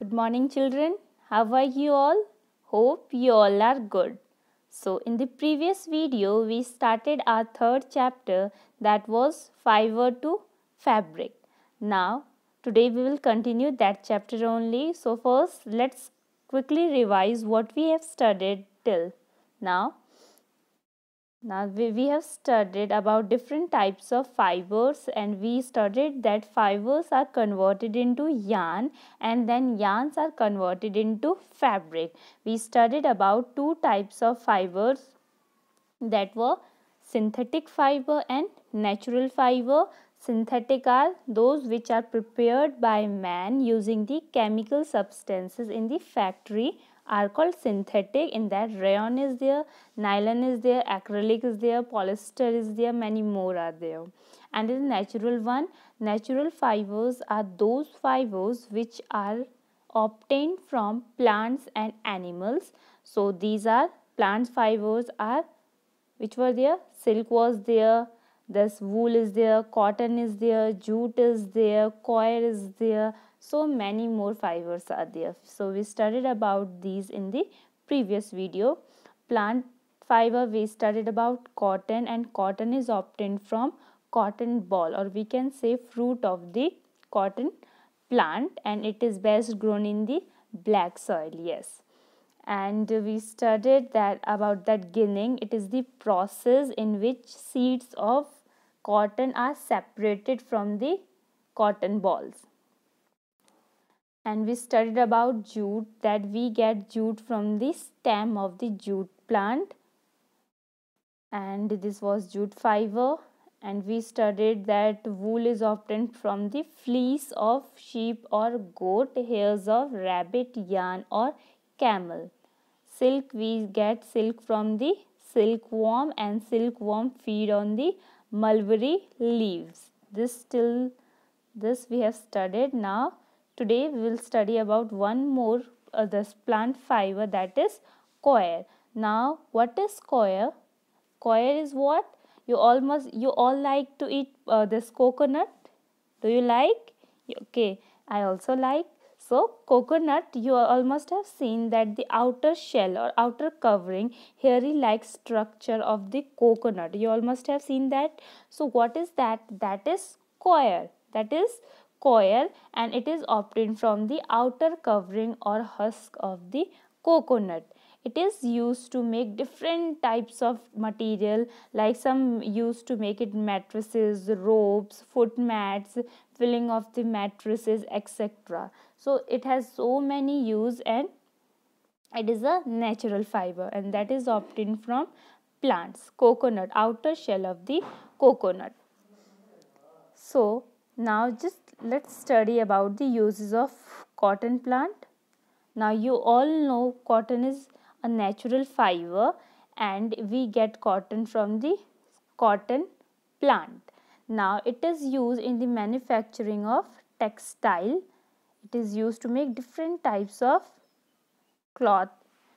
Good morning, children. How are you all? Hope you all are good. So, in the previous video, we started our third chapter that was fiber to fabric. Now, today we will continue that chapter only. So, first, let's quickly revise what we have studied till now. Now we have studied about different types of fibers, and we studied that fibers are converted into yarn and then yarns are converted into fabric. We studied about two types of fibers, that were synthetic fiber and natural fiber. Synthetic are those which are prepared by man using the chemical substances in the factory are called synthetic. In that, rayon is there, nylon is there, acrylic is there, polyester is there, many more are there. And in the natural one, natural fibers are those fibers which are obtained from plants and animals. So these are plant fibers are which were there. Silk was there, this wool is there, cotton is there, jute is there, coir is there, so many more fibers are there. So we studied about these in the previous video. Plant fiber, we studied about cotton, and cotton is obtained from cotton ball, or we can say fruit of the cotton plant, and it is best grown in the black soil. Yes, and we studied that about that ginning. It is the process in which seeds of cotton are separated from the cotton balls. And we studied about jute, that we get jute from the stem of the jute plant, and this was jute fiber. And we studied that wool is obtained from the fleece of sheep or goat, hairs of rabbit, yarn or camel. Silk, we get silk from the silkworm, and silkworm feed on the mulberry leaves. This we have studied. Now today we will study about one more this plant fiber, that is coir. Now what is coir? Coir is what? You all like to eat this coconut. Do you like? Okay, I also like. So coconut, you all must have seen that the outer shell or outer covering, hairy like structure of the coconut. You all must have seen that. So what is that? That is coir. That is coir, and it is obtained from the outer covering or husk of the coconut. It is used to make different types of material, like some used to make it mattresses, ropes, foot mats, filling of the mattresses, etc. So it has so many use, and it is a natural fiber, and that is obtained from plants. Coconut, outer shell of the coconut. So now just let's study about the uses of cotton plant. Now you all know cotton is a natural fiber, and we get cotton from the cotton plant. Now it is used in the manufacturing of textile. It is used to make different types of cloth.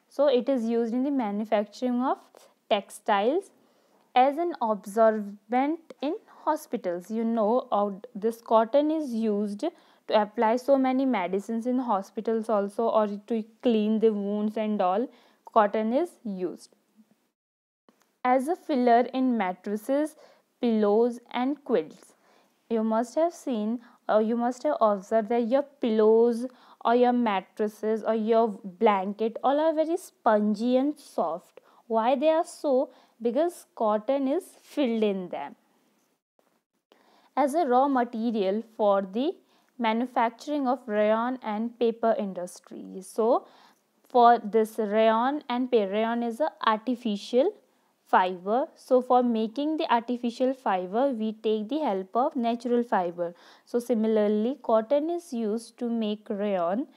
So it is used in the manufacturing of textiles as an absorbent in hospitals. You know, this cotton is used to apply so many medicines in hospitals also, or to clean the wounds and all. Cotton is used as a filler in mattresses, pillows and quilts. You must have seen, or you must have observed, that your pillows or your mattresses or your blanket all are very spongy and soft. Why they are so? Because cotton is filled in them as a raw material for the manufacturing of rayon and paper industry. So for this rayon and paper, rayon is a artificial fiber. So for making the artificial fiber, we take the help of natural fiber. So similarly, cotton is used to make rayon,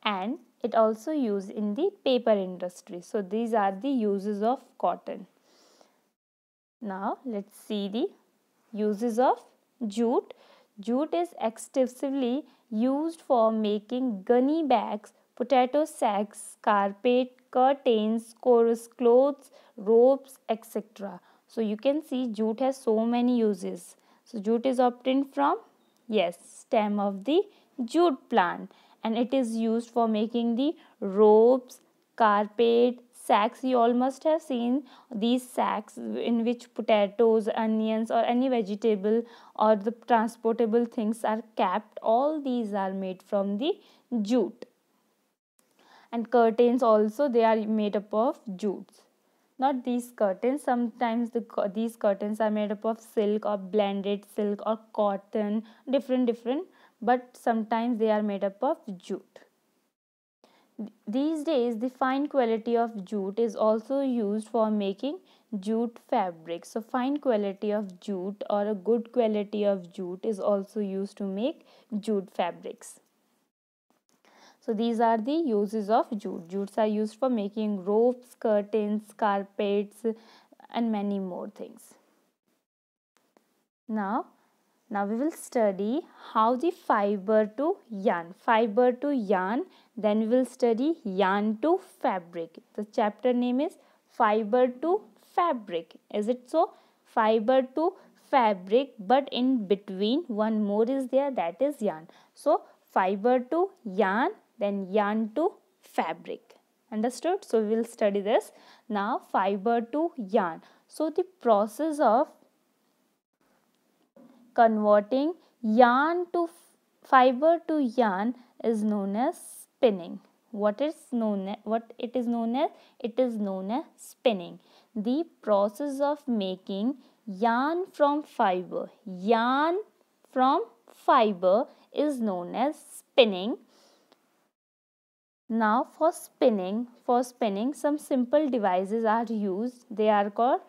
and it also used in the paper industry. So these are the uses of cotton. Now let's see the uses of jute. Jute is extensively used for making gunny bags, potato sacks, carpet, curtains, chorus clothes, ropes, etc. So you can see jute has so many uses. So jute is obtained from, yes, stem of the jute plant, and it is used for making the ropes, carpet, sacks. You all must have seen these sacks in which potatoes, onions or any vegetable or the transportable things are kept. All these are made from the jute. And curtains also, they are made up of jutes. Not these curtains, sometimes these curtains are made up of silk or blended silk or cotton, different, but sometimes they are made up of jute. These days the fine quality of jute is also used for making jute fabric. So fine quality of jute or a good quality of jute is also used to make jute fabrics. So these are the uses of jute. Jutes are used for making ropes, curtains, carpets and many more things. Now we will study how the fiber to yarn, then we will study yarn to fabric. The chapter name is fiber to fabric. Is it so? Fiber to fabric, but in between one more is there, that is yarn. So fiber to yarn, then yarn to fabric. Understood? So we will study this. Now fiber to yarn. So the process of converting yarn to fiber to yarn is known as spinning. What it is known as? It is known as spinning. The process of making yarn from fiber is known as spinning. Now for spinning some simple devices are used. They are called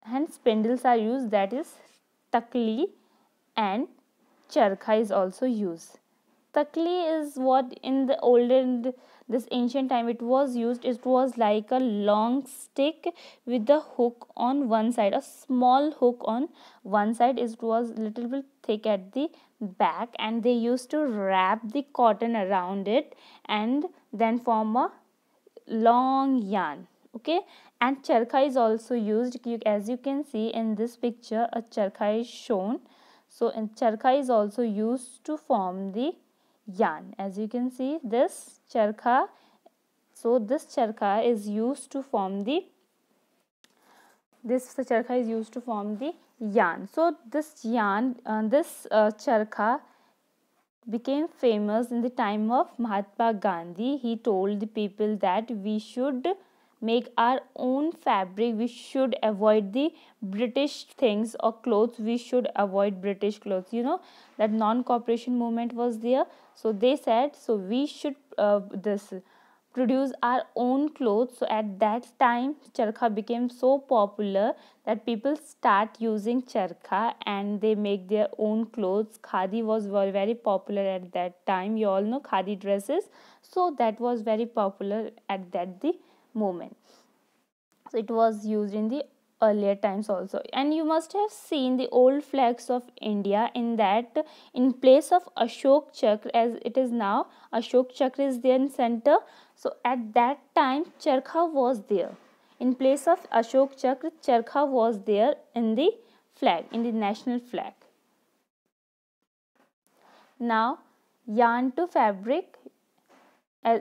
and spindles are used, that is takli, and charkha is also used. Takli is what in the olden, this ancient time it was used. It was like a long stick with a hook on one side, a small hook on one side. It was little bit thick at the back, and they used to wrap the cotton around it and then form a long yarn. Okay, and charkha is also used. As you can see in this picture, a charkha is shown. So and charkha is also used to form the yarn. As you can see this charkha, so this charkha is used to form the yarn. So this yarn, charkha became famous in the time of Mahatma Gandhi. He told the people that we should make our own fabric. We should avoid the British things or clothes. We should avoid British clothes. You know that non-cooperation movement was there. So they said, so we should produce our own clothes. So at that time charkha became so popular that people start using charkha and they make their own clothes. Khadi was very popular at that time. You all know khadi dresses. So that was very popular at that the moment. So it was used in the earlier times also. And you must have seen the old flags of India, in that in place of Ashok Chakra, as it is now, Ashok Chakra is there in center. So at that time charkha was there. In place of Ashok Chakra, charkha was there in the flag, in the national flag. Now yarn to fabric.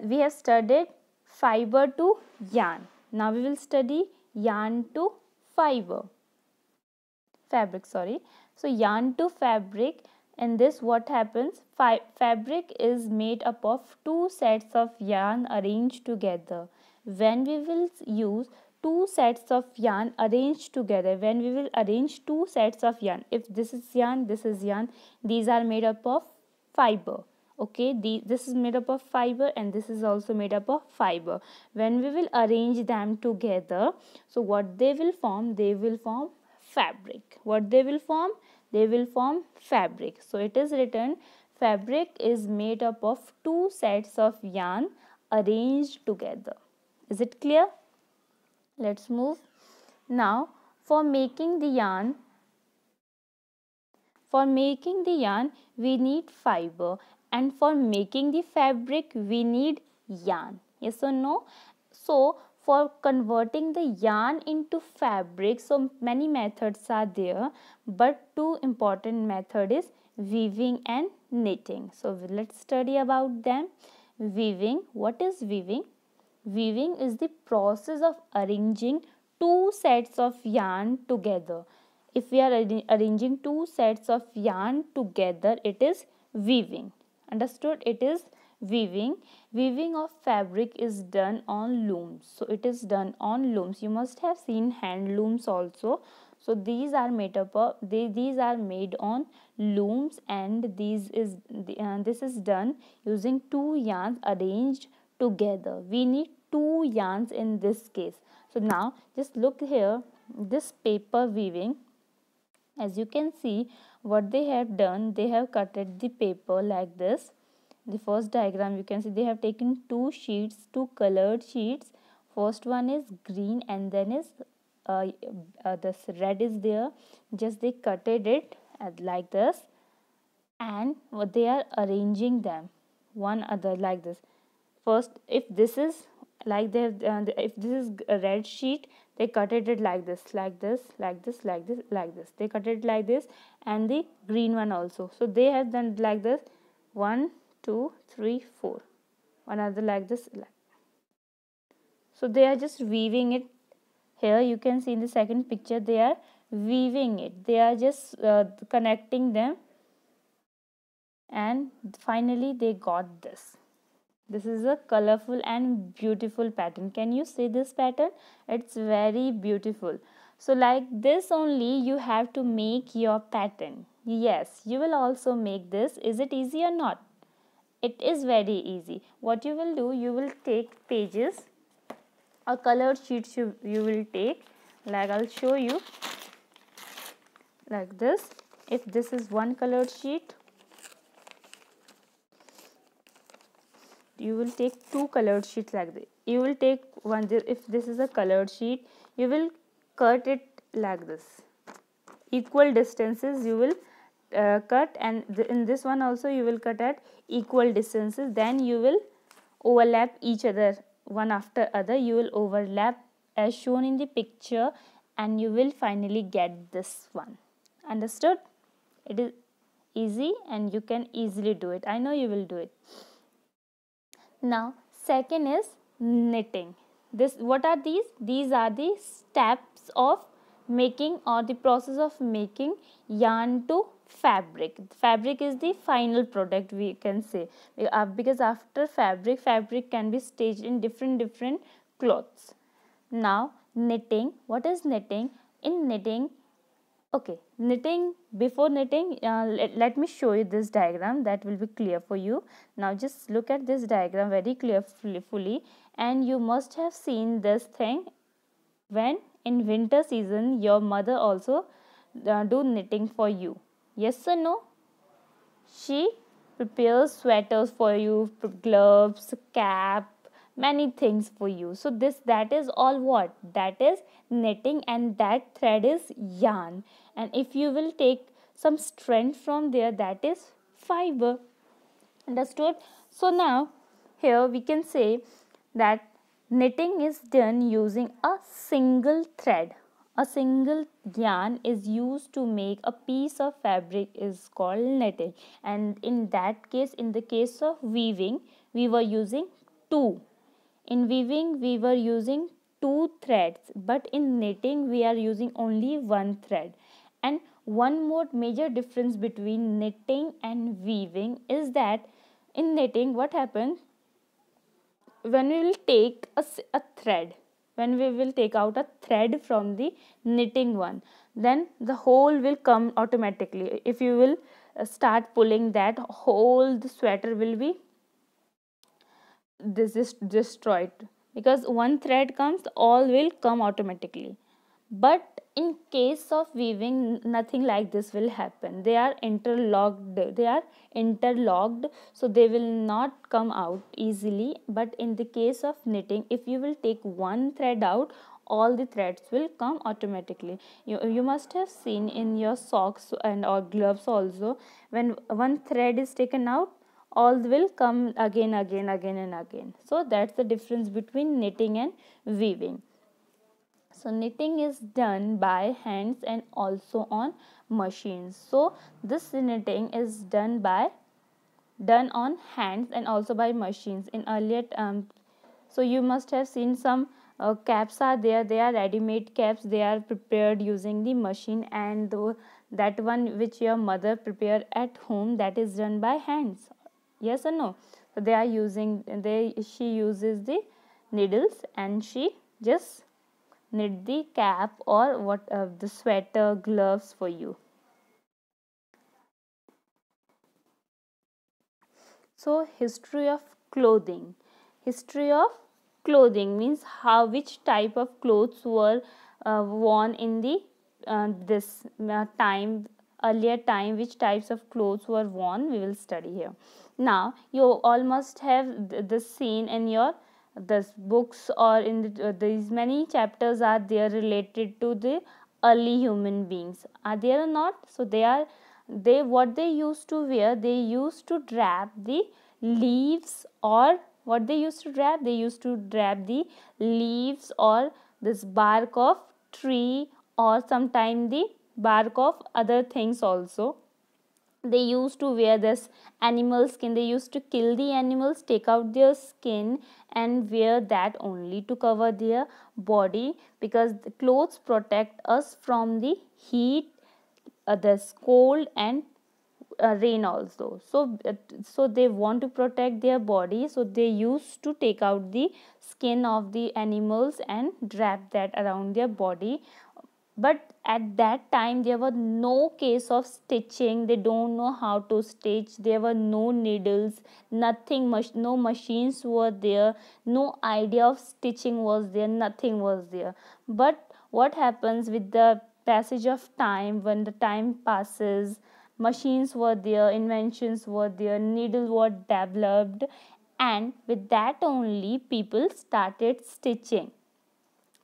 We have studied fiber to yarn. Now we will study yarn to fabric. So yarn to fabric. In this what happens? Fabric is made up of two sets of yarn arranged together. When we will use two sets of yarn arranged together, when we will arrange two sets of yarn, if this is yarn, these are made up of fiber. Okay, this is made up of fiber and this is also made up of fiber. When we will arrange them together, so what they will form? They will form fabric. What they will form? They will form fabric. So it is written, fabric is made up of two sets of yarn arranged together. Is it clear? Let's move. Now for making the yarn, we need fiber, and for making the fabric we need yarn. Yes or no? So for converting the yarn into fabric, so many methods are there, but two important method is weaving and knitting. So let's study about them. Weaving. What is weaving? Weaving is the process of arranging two sets of yarn together. If we are arranging two sets of yarn together, it is weaving. Understood? It is weaving. Weaving of fabric is done on looms. So it is done on looms. You must have seen hand looms also. So these are made up of these are made on looms, and this is done using two yarns arranged together. We need two yarns in this case. So now just look here, this paper weaving. As you can see, what they have done, they have cutted the paper like this. The first diagram, you can see they have taken two sheets, two colored sheets. First one is green and then is this red is there. Just they cutted it like this, and what they are arranging them one other like this. First, if this is like they if this is a red sheet, they cut it like this, like this, like this, like this, like this. They cut it like this, and the green one also. So they have done like this, 1 2 3 4, one other like this. So they are just weaving it. Here you can see in the second picture, they are weaving it. They are just connecting them, and finally they got this. This is a colorful and beautiful pattern. Can you see this pattern? It's very beautiful. So like this only you have to make your pattern. Yes, you will also make this. Is it easy or not? It is very easy. What you will do, you will take pages or colored sheets you will take. Like I'll show you like this. If this is one colored sheet, you will take two colored sheets like this. You will take one, if this is a colored sheet, you will cut it like this. Equal distances you will cut, and in this one also you will cut at equal distances. Then you will overlap each other one after other. You will overlap as shown in the picture, and you will finally get this one. Understood? It is easy and you can easily do it. I know you will do it. Now second is knitting. What are these? These are the steps of making, or the process of making yarn to fabric. Fabric is the final product, we can say, because after fabric can be staged in different clothes. Now knitting. What is knitting? In knitting, okay, knitting, before knitting, let me show you this diagram, that will be clear for you. Now just look at this diagram very clearly, and you must have seen this thing when in winter season your mother also do knitting for you. Yes or no? She prepares sweaters for you, gloves, cap, many things for you. So that is all what? That is knitting, and that thread is yarn. And if you will take some strength from there, that is fiber. Understood? So now here we can say that knitting is done using a single thread. A single yarn is used to make a piece of fabric is called knitting. And in that case, in the case of weaving, we were using two. In weaving, we were using two threads, but in knitting, we are using only one thread. And one more major difference between knitting and weaving is that in knitting, what happens? When we will take a thread, when we will take out a thread from the knitting one, then the whole will come automatically. If you will start pulling that whole, the sweater will be this is destroyed, because one thread comes, all will come automatically. But in case of weaving, nothing like this will happen. They are interlocked, so they will not come out easily. But in the case of knitting, if you will take one thread out, all the threads will come automatically. You must have seen in your socks and or gloves also, when one thread is taken out, all will come again and again. So that's the difference between knitting and weaving. So knitting is done by hands and also on machines. So this knitting is done by done on hands and also by machines in earlier. So you must have seen some caps are there, they are ready made caps, they are prepared using the machine, and that one which your mother prepared at home, that is done by hands. Yes or no? So they are using, she uses the needles and she just knit the cap or what, the sweater, gloves for you. So history of clothing. History of clothing means how, which type of clothes were worn in the this time, earlier time, which types of clothes were worn, we will study here. Now you all must have this seen in your this books, or in these many chapters are there related to the early human beings, are there or not? So they are, they, what they used to wear, they used to wrap the leaves, or what they used to wrap, they used to wrap the leaves or this bark of tree, or sometime the bark of other things also. They used to wear this animal skin, they used to kill the animals, take out their skin and wear that only to cover their body, because the clothes protect us from the heat, this cold and rain also. So they want to protect their body, so they used to take out the skin of the animals and wrap that around their body. But at that time there was no case of stitching, they don't know how to stitch, there were no needles, nothing, no machines were there, no idea of stitching was there, nothing was there. But what happens with the passage of time, when the time passes, machines were there, inventions were there, needles were developed, and with that only people started stitching,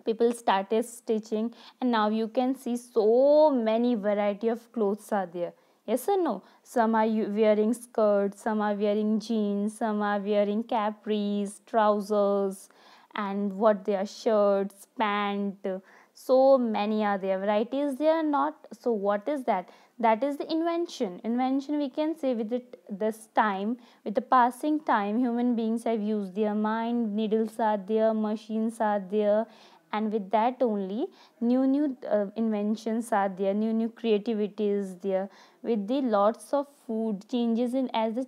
people started stitching. And now you can see so many variety of clothes are there. Yes or no? Some are wearing skirts, some are wearing jeans, some are wearing capris, trousers, and what they are, shirts, pant. So many are there, varieties they are not. So what is that? That is the invention we can say. With it, this time, with the passing time, human beings have used their mind, needles are there, machines are there, and with that only new inventions are there, new creativity is there. With the lots of food changes in, as the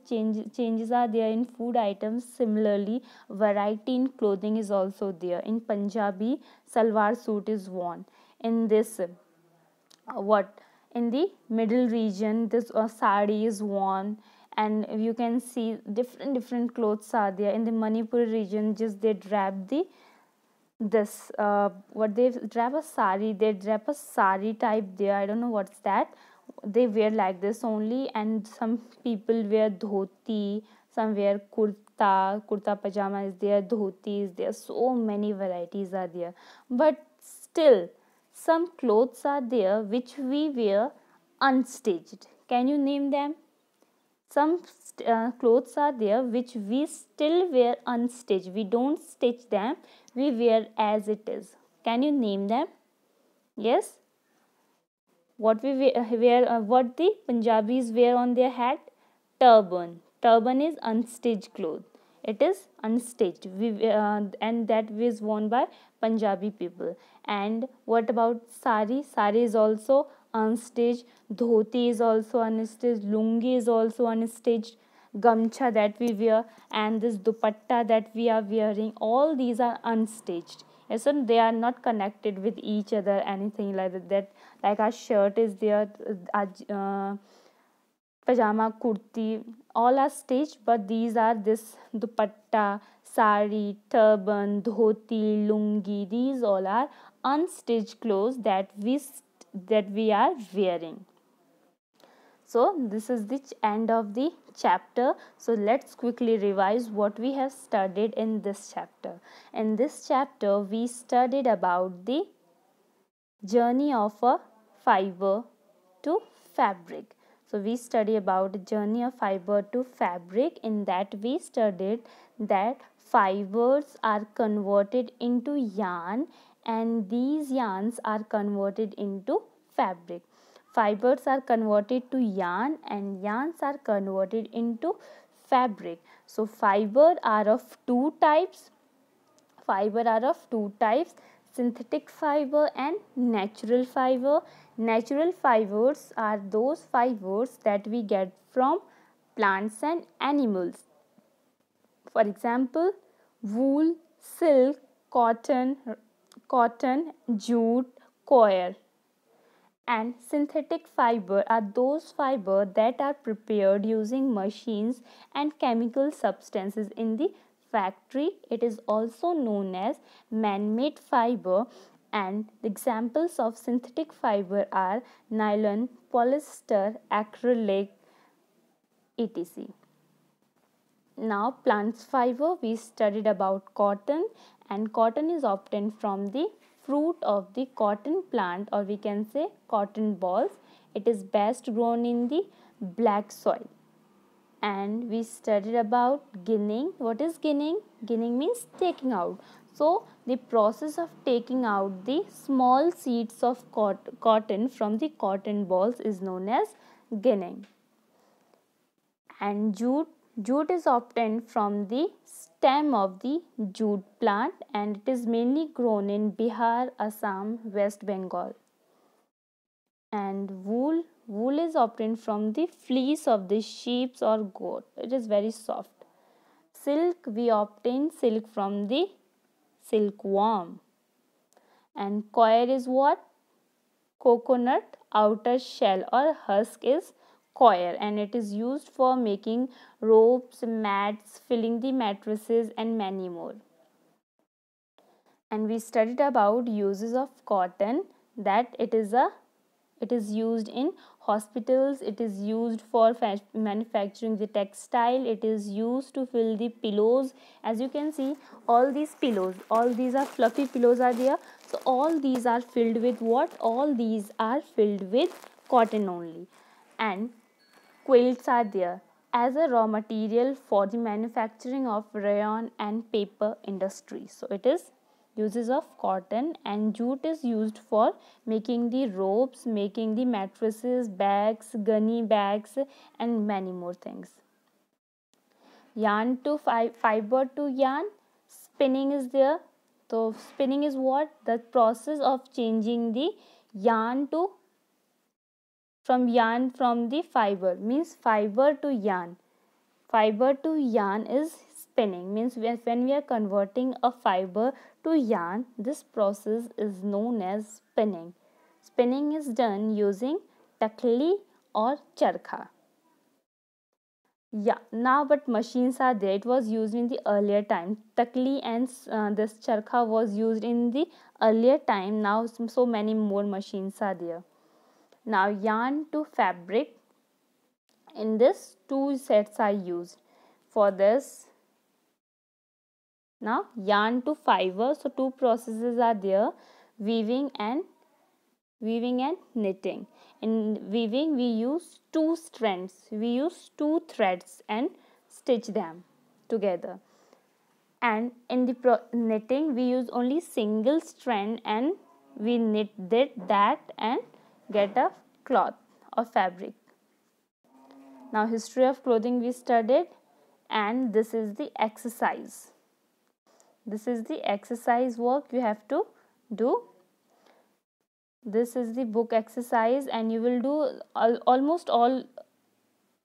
changes are there in food items, similarly variety in clothing is also there. In Punjabi, salwar suit is worn. In this what, in the middle region, this sari is worn. And you can see different clothes are there. In the Manipur region, just they wrap the this what they wrap a sari, they wrap a sari type there, I don't know what's that, they wear like this only. And some people wear dhoti, some wear kurta pajama is there, dhoti is there, so many varieties are there. But still some clothes are there which we wear unstitched. Can you name them? Some clothes are there which we still wear unstitched, we don't stitch them, we wear as it is. Can you name them? Yes. What we wear, what the Punjabis wear on their head? Turban. Turban is unstitched cloth, it is unstitched, and that is worn by Punjabi people. And what about sari? Sari is also unstitched, dhoti is also unstitched, lungi is also unstitched, gamcha that we wear, and this dupatta that we are wearing, all these are unstitched. Yes, so they are not connected with each other, anything like that. Like our shirt is there, pajama, kurti, all are stitched, but these are this dupatta, sari, turban, dhoti, lungi, these all are unstitched clothes that we are wearing. So this is the end of the chapter. So let's quickly revise what we have studied in this chapter. In this chapter we studied about the journey of a fiber to fabric. So we study about the journey of fiber to fabric. In that we studied that fibers are converted into yarn, and these yarns are converted into fabric. Fibers are converted to yarn and yarns are converted into fabric. So fiber are of two types. Synthetic fiber and natural fiber. Natural fibers are those fibers that we get from plants and animals. For example, wool, silk, cotton, jute, coir. And synthetic fiber are those fiber that are prepared using machines and chemical substances in the factory. It is also known as man-made fiber, and examples of synthetic fiber are nylon, polyester, acrylic, etc. Now plants fiber, we studied about cotton, and cotton is obtained from the fruit of the cotton plant, or we can say cotton balls. It is best grown in the black soil. And we studied about ginning. What is ginning? Ginning means taking out. So the process of taking out the small seeds of cotton from the cotton balls is known as ginning. And jute is obtained from the stem of the jute plant, and it is mainly grown in Bihar, Assam, West Bengal. And wool is obtained from the fleece of the sheep or goat. It is very soft. Silk, we obtain silk from the silkworm. And coir is what? Coconut outer shell or husk is coir, and it is used for making ropes, mats, filling the mattresses, and many more. And we studied about uses of cotton, that it is used in hospitals, it is used for manufacturing the textile, it is used to fill the pillows. As you can see, all these pillows, all these are fluffy pillows are there. So all these are filled with what? All these are filled with cotton only. And quilts are there as a raw material for the manufacturing of rayon and paper industry. So it is uses of cotton, and jute is used for making the ropes, making the mattresses, bags, gunny bags, and many more things. Yarn to fiber to yarn, spinning is there. So spinning is what? The process of changing the yarn to from the fiber, means fiber to yarn. Fiber to yarn is spinning, means when we are converting a fiber to yarn, this process is known as spinning. Spinning is done using takli or charkha. Yeah, now but machines are there. It was used in the earlier time. Takli and this charkha was used in the earlier time. Now so many more machines are there. Now yarn to fabric, in this two sets are used for this. Now yarn to fiber, so two processes are there, weaving and knitting. In weaving we use two strands, we use two threads and stitch them together, and in the knitting we use only single strand and we knit that and get a cloth or fabric. Now history of clothing we studied, and this is the exercise. This is the exercise work you have to do. This is the book exercise, and you will do almost all.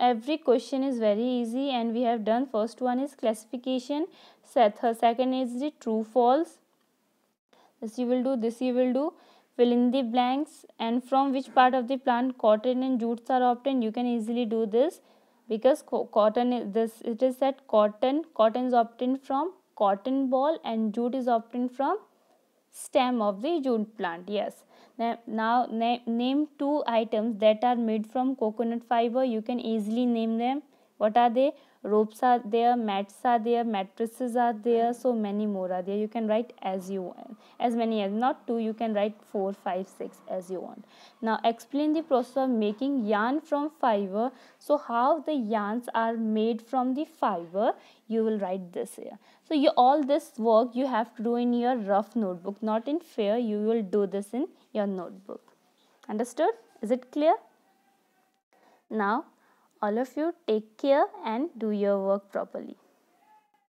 Every question is very easy, and we have done. First one is classification, second is the true false. This you will do, this you will do. Fill in the blanks, and from which part of the plant cotton and jutes are obtained. You can easily do this because cotton is this. It is that cotton is obtained from cotton ball, and jute is obtained from stem of the jute plant. Yes. Now name two items that are made from coconut fiber. You can easily name them. What are they? Ropes are there, mats are there, mattresses are there, so many more are there. You can write as you want, as many as, not two, you can write 4, 5, 6 as you want. Now explain the process of making yarn from fiber. So how the yarns are made from the fiber, you will write this here. So all this work you have to do in your rough notebook, not in fair. You will do this in your notebook. Understood? Is it clear? Now All of you take care and do your work properly.